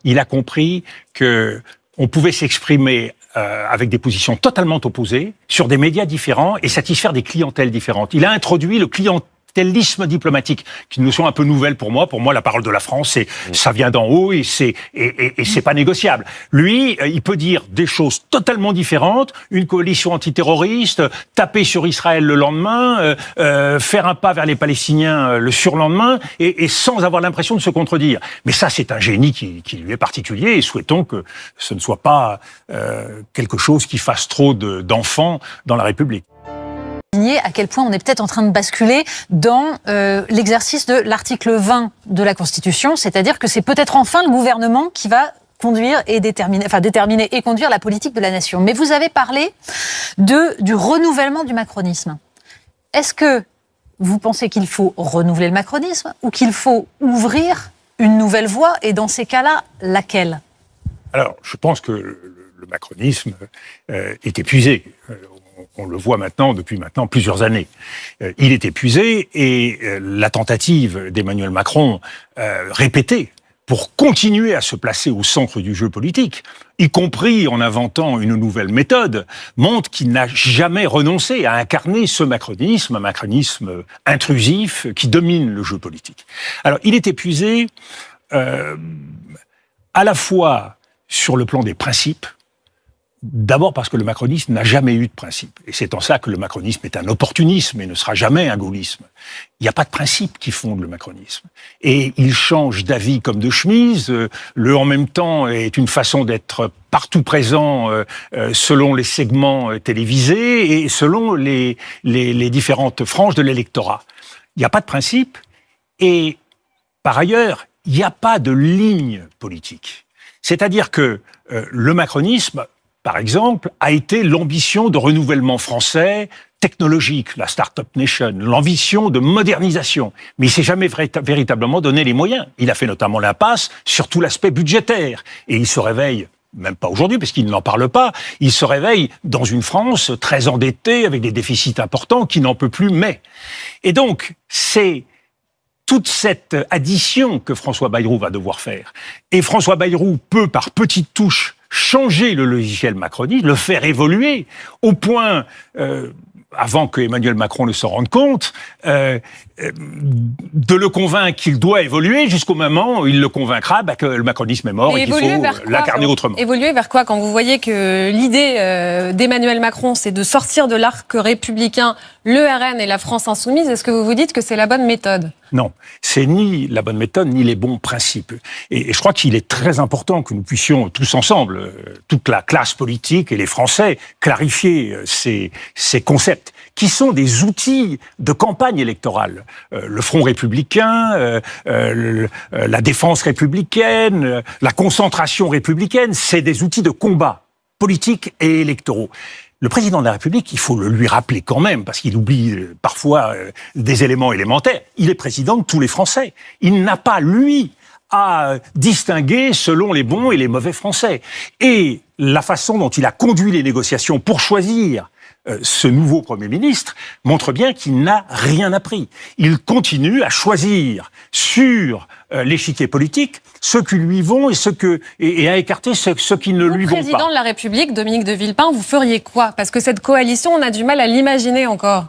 Il a compris que on pouvait s'exprimer avec des positions totalement opposées, sur des médias différents et satisfaire des clientèles différentes. Il a introduit le clientélisme diplomatique, qui nous sont un peu nouvelles pour moi. Pour moi, la parole de la France, ça vient d'en haut et c'est pas négociable. Lui, il peut dire des choses totalement différentes, une coalition antiterroriste, taper sur Israël le lendemain, faire un pas vers les Palestiniens le surlendemain, et sans avoir l'impression de se contredire. Mais ça, c'est un génie qui lui est particulier, et souhaitons que ce ne soit pas quelque chose qui fasse trop d'enfants dans la République. À quel point on est peut-être en train de basculer dans l'exercice de l'article 20 de la Constitution, c'est-à-dire que c'est peut-être enfin le gouvernement qui va conduire et déterminer et conduire la politique de la nation. Mais vous avez parlé du renouvellement du macronisme. Est-ce que vous pensez qu'il faut renouveler le macronisme ou qu'il faut ouvrir une nouvelle voie, et dans ces cas-là, laquelle? Alors, je pense que le macronisme est épuisé. On le voit depuis plusieurs années. Il est épuisé, et la tentative d'Emmanuel Macron, répétée, pour continuer à se placer au centre du jeu politique, y compris en inventant une nouvelle méthode, montre qu'il n'a jamais renoncé à incarner ce macronisme, un macronisme intrusif qui domine le jeu politique. Alors, il est épuisé à la fois sur le plan des principes. D'abord parce que le macronisme n'a jamais eu de principe. Et c'est en ça que le macronisme est un opportunisme et ne sera jamais un gaullisme. Il n'y a pas de principe qui fonde le macronisme. Et il change d'avis comme de chemise. Le en même temps est une façon d'être partout présent selon les segments télévisés et selon les différentes franges de l'électorat. Il n'y a pas de principe. Et par ailleurs, il n'y a pas de ligne politique. C'est-à-dire que le macronisme, par exemple, a été l'ambition de renouvellement français technologique, la Start-up Nation, l'ambition de modernisation. Mais il ne s'est jamais véritablement donné les moyens. Il a fait notamment l'impasse sur tout l'aspect budgétaire. Et il se réveille, même pas aujourd'hui, parce qu'il n'en parle pas, il se réveille dans une France très endettée, avec des déficits importants, qui n'en peut plus, mais. Et donc, c'est toute cette addition que François Bayrou va devoir faire. Et François Bayrou peut, par petites touches, changer le logiciel macroniste, le faire évoluer, au point, avant que Emmanuel Macron ne s'en rende compte, de le convaincre qu'il doit évoluer jusqu'au moment où il le convaincra que le macronisme est mort et qu'il faut l'incarner autrement. Évoluer vers quoi, quand vous voyez que l'idée d'Emmanuel Macron, c'est de sortir de l'arc républicain le RN et la France insoumise? Est-ce que vous vous dites que c'est la bonne méthode? Non, c'est ni la bonne méthode, ni les bons principes. Et je crois qu'il est très important que nous puissions tous ensemble, toute la classe politique et les Français, clarifier ces concepts, qui sont des outils de campagne électorale. Le Front républicain, la défense républicaine, la concentration républicaine, c'est des outils de combat politique et électoraux. Le président de la République, il faut le lui rappeler quand même, parce qu'il oublie parfois des éléments élémentaires. Il est président de tous les Français. Il n'a pas, lui, à distinguer selon les bons et les mauvais Français. Et la façon dont il a conduit les négociations pour choisir ce nouveau Premier ministre montre bien qu'il n'a rien appris. Il continue à choisir sur l'échiquier politique ceux qui lui vont et à écarter ceux qui ne lui vont pas. Président de la République, Dominique de Villepin, vous feriez quoi? Parce que cette coalition, on a du mal à l'imaginer encore.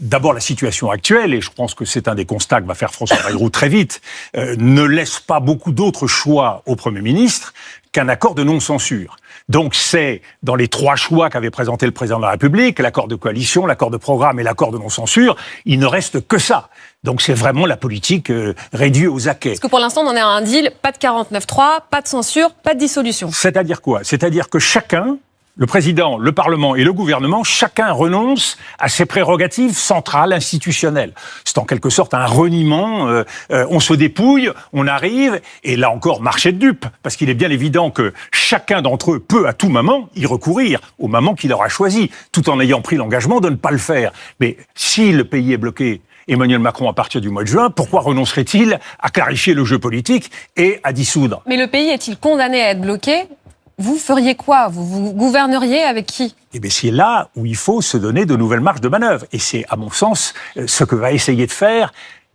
D'abord, la situation actuelle, et je pense que c'est un des constats que va faire François Bayrou très vite, ne laisse pas beaucoup d'autres choix au Premier ministre qu'un accord de non-censure. Donc c'est dans les trois choix qu'avait présenté le président de la République, l'accord de coalition, l'accord de programme et l'accord de non-censure, il ne reste que ça. Donc c'est vraiment la politique réduite aux acquêts. Parce que pour l'instant, on en est à un deal, pas de 49.3, pas de censure, pas de dissolution. C'est-à-dire quoi? C'est-à-dire que chacun, le président, le Parlement et le gouvernement, chacun renonce à ses prérogatives centrales, institutionnelles. C'est en quelque sorte un reniement, on se dépouille, on arrive, et là encore, marché de dupes, parce qu'il est bien évident que chacun d'entre eux peut à tout moment y recourir, au moment qu'il aura choisi, tout en ayant pris l'engagement de ne pas le faire. Mais si le pays est bloqué, Emmanuel Macron, à partir du mois de juin, pourquoi renoncerait-il à clarifier le jeu politique et à dissoudre? Mais le pays est-il condamné à être bloqué? Vous feriez quoi? Vous gouverneriez avec qui? Eh bien, c'est là où il faut se donner de nouvelles marges de manœuvre. Et c'est, à mon sens, ce que va essayer de faire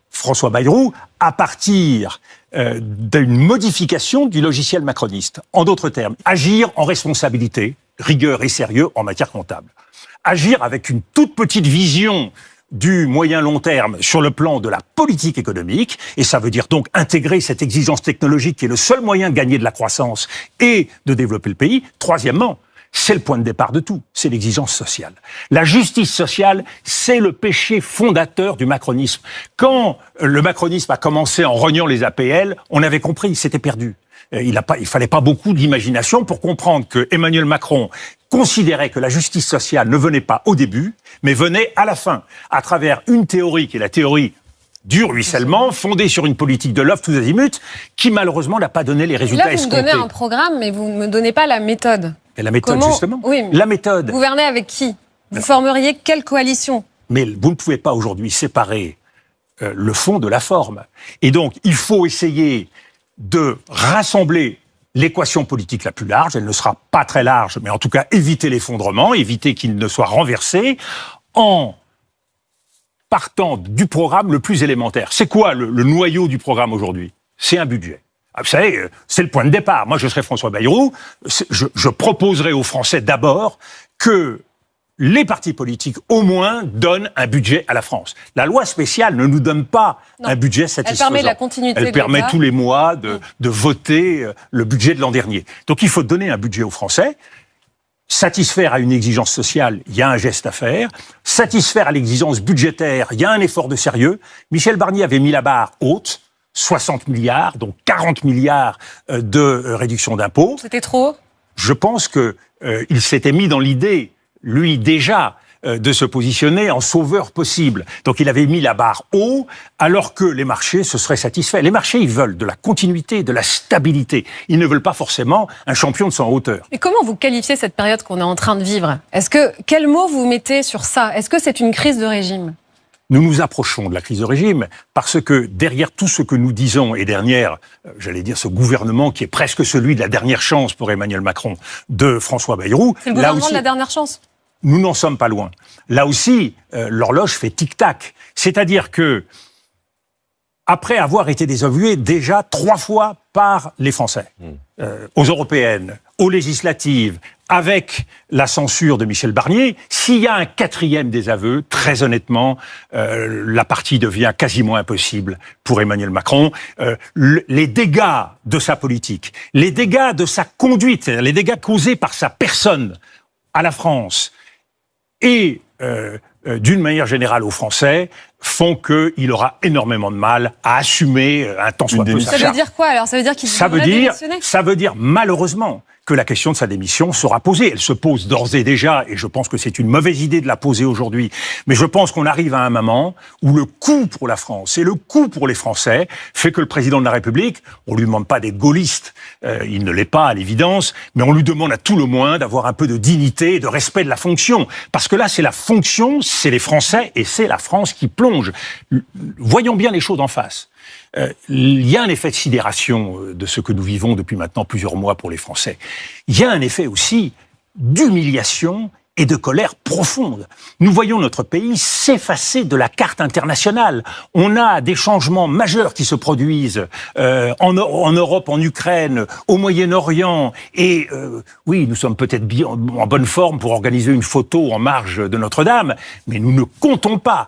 François Bayrou à partir d'une modification du logiciel macroniste. En d'autres termes, agir en responsabilité, rigueur et sérieux en matière comptable. Agir avec une toute petite vision du moyen-long terme sur le plan de la politique économique, et ça veut dire donc intégrer cette exigence technologique qui est le seul moyen de gagner de la croissance et de développer le pays. Troisièmement, c'est le point de départ de tout, c'est l'exigence sociale. La justice sociale, c'est le péché fondateur du macronisme. Quand le macronisme a commencé en rognant les APL, on avait compris, c'était perdu. Il fallait pas beaucoup d'imagination pour comprendre que Emmanuel Macron considérait que la justice sociale ne venait pas au début, mais venait à la fin, à travers une théorie qui est la théorie du ruissellement, fondée sur une politique de l'offre tous azimuts, qui malheureusement n'a pas donné les résultats escomptés. Là, vous me donnez un programme, mais vous ne me donnez pas la méthode. Et la méthode, justement. Oui, la méthode. Gouverner avec qui? Vous formeriez quelle coalition? Mais vous ne pouvez pas aujourd'hui séparer le fond de la forme. Et donc, il faut essayer de rassembler l'équation politique la plus large. Elle ne sera pas très large, mais en tout cas, éviter l'effondrement, éviter qu'il ne soit renversé, en partant du programme le plus élémentaire. C'est quoi le noyau du programme aujourd'hui? C'est un budget. Vous savez, c'est le point de départ. Moi, je serais François Bayrou. Je proposerais aux Français d'abord que les partis politiques, au moins, donnent un budget à la France. La loi spéciale ne nous donne pas un budget satisfaisant. Elle permet la continuité. Elle permet tous les mois de voter le budget de l'an dernier. Donc, il faut donner un budget aux Français. Satisfaire à une exigence sociale, il y a un geste à faire. Satisfaire à l'exigence budgétaire, il y a un effort de sérieux. Michel Barnier avait mis la barre haute. 60 milliards, donc 40 milliards de réduction d'impôts. C'était trop? Je pense que il s'était mis dans l'idée, lui déjà, de se positionner en sauveur possible. Donc il avait mis la barre haut, alors que les marchés se seraient satisfaits. Les marchés, ils veulent de la continuité, de la stabilité. Ils ne veulent pas forcément un champion de 100 hauteur. Et comment vous qualifiez cette période qu'on est en train de vivre? Quel mot vous mettez sur ça? Est-ce que c'est une crise de régime? Nous nous approchons de la crise de régime parce que derrière tout ce que nous disons et derrière, j'allais dire, ce gouvernement qui est presque celui de la dernière chance pour Emmanuel Macron de François Bayrou. C'est le gouvernement de la dernière chance? Nous n'en sommes pas loin. Là aussi, l'horloge fait tic-tac. C'est-à-dire que, après avoir été désavoué déjà 3 fois par les Français, aux européennes, aux législatives, avec la censure de Michel Barnier, s'il y a un 4e désaveu, très honnêtement, la partie devient quasiment impossible pour Emmanuel Macron. Les dégâts de sa politique, les dégâts de sa conduite, les dégâts causés par sa personne à la France et d'une manière générale aux Français, font qu'il aura énormément de mal à assumer un tant soit peu sa charge. Ça veut dire quoi alors? Ça veut dire qu'il devrait démissionner? Ça veut dire malheureusement que la question de sa démission sera posée. Elle se pose d'ores et déjà, et je pense que c'est une mauvaise idée de la poser aujourd'hui. Mais je pense qu'on arrive à un moment où le coût pour la France et le coût pour les Français fait que le président de la République, on lui demande pas d'être gaulliste, il ne l'est pas à l'évidence, mais on lui demande à tout le moins d'avoir un peu de dignité et de respect de la fonction. Parce que là, c'est la fonction, c'est les Français et c'est la France qui plonge. Voyons bien les choses en face. Il y a un effet de sidération de ce que nous vivons depuis maintenant plusieurs mois pour les Français. Il y a un effet aussi d'humiliation et de colère profonde. Nous voyons notre pays s'effacer de la carte internationale. On a des changements majeurs qui se produisent en Europe, en Ukraine, au Moyen-Orient. Et oui, nous sommes peut-être en bonne forme pour organiser une photo en marge de Notre-Dame, mais nous ne comptons pas.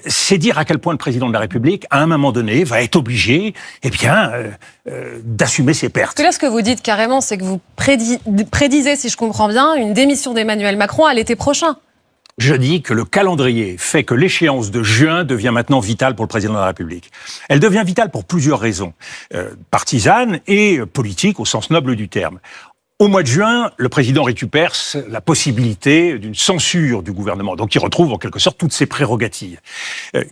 C'est dire à quel point le président de la République, à un moment donné, va être obligé, d'assumer ses pertes. Parce que là, ce que vous dites carrément, c'est que vous prédisez, si je comprends bien, une démission d'Emmanuel Macron à l'été prochain. Je dis que le calendrier fait que l'échéance de juin devient maintenant vitale pour le président de la République. Elle devient vitale pour plusieurs raisons, partisanes et politiques au sens noble du terme. Au mois de juin, le président récupère la possibilité d'une censure du gouvernement. Donc, il retrouve en quelque sorte toutes ses prérogatives.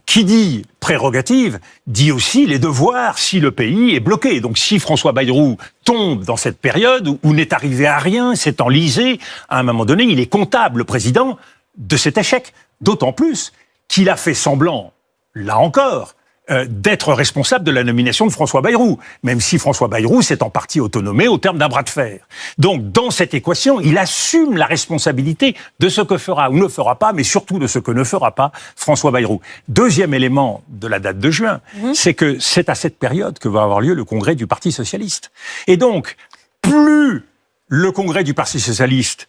Qui dit prérogative, dit aussi les devoirs si le pays est bloqué. Donc, si François Bayrou tombe dans cette période où n'est arrivé à rien, s'est enlisé, à un moment donné, il est comptable, le président, de cet échec. D'autant plus qu'il a fait semblant, là encore, d'être responsable de la nomination de François Bayrou, même si François Bayrou s'est en partie autonomé au terme d'un bras de fer. Donc, dans cette équation, il assume la responsabilité de ce que fera ou ne fera pas, mais surtout de ce que ne fera pas François Bayrou. Deuxième élément de la date de juin, c'est que c'est à cette période que va avoir lieu le congrès du Parti socialiste. Et donc, plus le congrès du Parti socialiste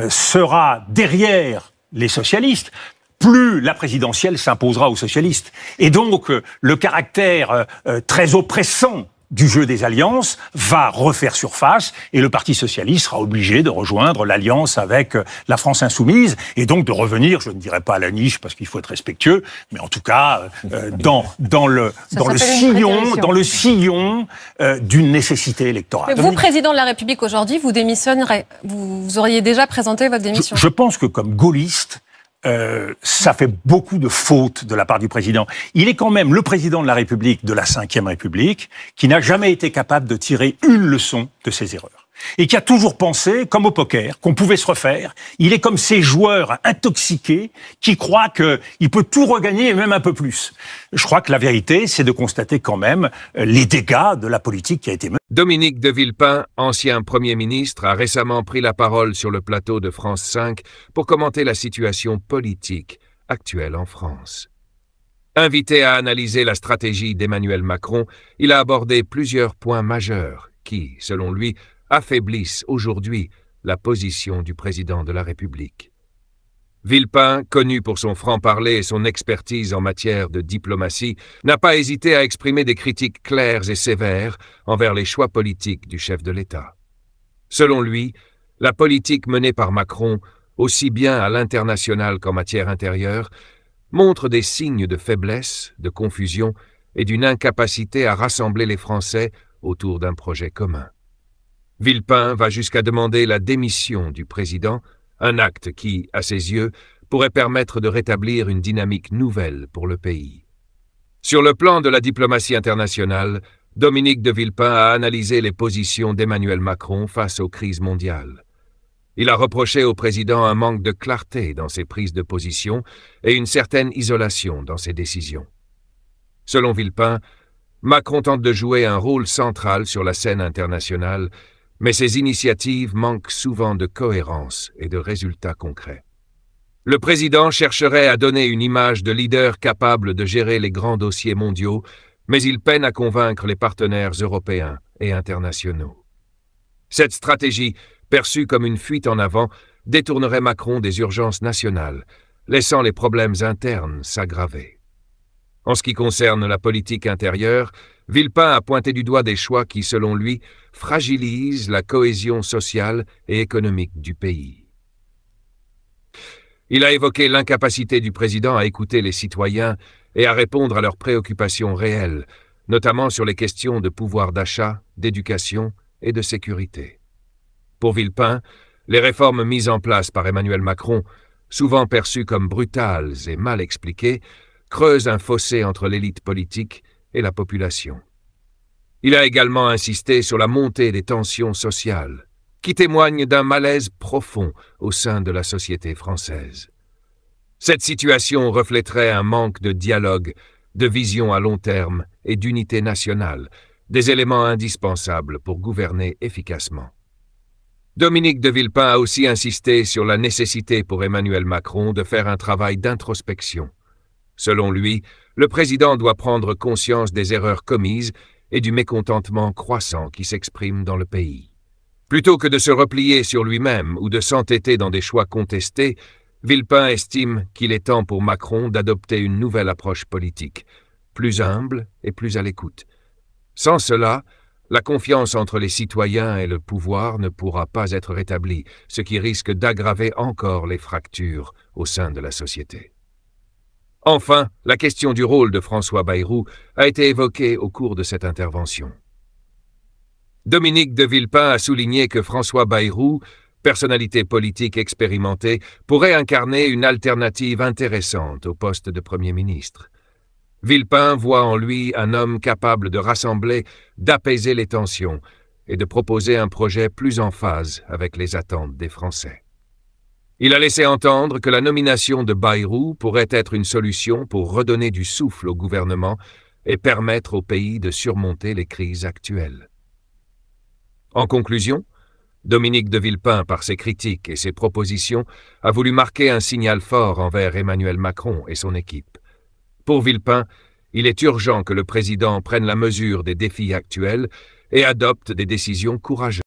sera derrière les socialistes, plus la présidentielle s'imposera aux socialistes. Et donc, le caractère très oppressant du jeu des alliances va refaire surface et le Parti socialiste sera obligé de rejoindre l'alliance avec la France insoumise et donc de revenir, je ne dirais pas à la niche parce qu'il faut être respectueux, mais en tout cas dans le sillon d'une nécessité électorale. Mais vous, président de la République aujourd'hui, vous démissionnerez. Vous auriez déjà présenté votre démission. Je pense que comme gaulliste, ça fait beaucoup de fautes de la part du président. Il est quand même le président de la République de la Ve République qui n'a jamais été capable de tirer une leçon de ses erreurs. Et qui a toujours pensé, comme au poker, qu'on pouvait se refaire. Il est comme ces joueurs intoxiqués qui croient qu'il peut tout regagner et même un peu plus. Je crois que la vérité, c'est de constater quand même les dégâts de la politique qui a été menée. Dominique de Villepin, ancien Premier ministre, a récemment pris la parole sur le plateau de France 5 pour commenter la situation politique actuelle en France. Invité à analyser la stratégie d'Emmanuel Macron, il a abordé plusieurs points majeurs qui, selon lui, affaiblissent aujourd'hui la position du président de la République. Villepin, connu pour son franc-parler et son expertise en matière de diplomatie, n'a pas hésité à exprimer des critiques claires et sévères envers les choix politiques du chef de l'État. Selon lui, la politique menée par Macron, aussi bien à l'international qu'en matière intérieure, montre des signes de faiblesse, de confusion et d'une incapacité à rassembler les Français autour d'un projet commun. Villepin va jusqu'à demander la démission du président, un acte qui, à ses yeux, pourrait permettre de rétablir une dynamique nouvelle pour le pays. Sur le plan de la diplomatie internationale, Dominique de Villepin a analysé les positions d'Emmanuel Macron face aux crises mondiales. Il a reproché au président un manque de clarté dans ses prises de position et une certaine isolation dans ses décisions. Selon Villepin, Macron tente de jouer un rôle central sur la scène internationale, mais ses initiatives manquent souvent de cohérence et de résultats concrets. Le président chercherait à donner une image de leader capable de gérer les grands dossiers mondiaux, mais il peine à convaincre les partenaires européens et internationaux. Cette stratégie, perçue comme une fuite en avant, détournerait Macron des urgences nationales, laissant les problèmes internes s'aggraver. En ce qui concerne la politique intérieure, Villepin a pointé du doigt des choix qui, selon lui, fragilisent la cohésion sociale et économique du pays. Il a évoqué l'incapacité du président à écouter les citoyens et à répondre à leurs préoccupations réelles, notamment sur les questions de pouvoir d'achat, d'éducation et de sécurité. Pour Villepin, les réformes mises en place par Emmanuel Macron, souvent perçues comme brutales et mal expliquées, creusent un fossé entre l'élite politique et la population. Il a également insisté sur la montée des tensions sociales, qui témoignent d'un malaise profond au sein de la société française. Cette situation reflèterait un manque de dialogue, de vision à long terme et d'unité nationale, des éléments indispensables pour gouverner efficacement. Dominique de Villepin a aussi insisté sur la nécessité pour Emmanuel Macron de faire un travail d'introspection. Selon lui, le président doit prendre conscience des erreurs commises et du mécontentement croissant qui s'exprime dans le pays. Plutôt que de se replier sur lui-même ou de s'entêter dans des choix contestés, Villepin estime qu'il est temps pour Macron d'adopter une nouvelle approche politique, plus humble et plus à l'écoute. Sans cela, la confiance entre les citoyens et le pouvoir ne pourra pas être rétablie, ce qui risque d'aggraver encore les fractures au sein de la société. Enfin, la question du rôle de François Bayrou a été évoquée au cours de cette intervention. Dominique de Villepin a souligné que François Bayrou, personnalité politique expérimentée, pourrait incarner une alternative intéressante au poste de Premier ministre. Villepin voit en lui un homme capable de rassembler, d'apaiser les tensions et de proposer un projet plus en phase avec les attentes des Français. Il a laissé entendre que la nomination de Bayrou pourrait être une solution pour redonner du souffle au gouvernement et permettre au pays de surmonter les crises actuelles. En conclusion, Dominique de Villepin, par ses critiques et ses propositions, a voulu marquer un signal fort envers Emmanuel Macron et son équipe. Pour Villepin, il est urgent que le président prenne la mesure des défis actuels et adopte des décisions courageuses.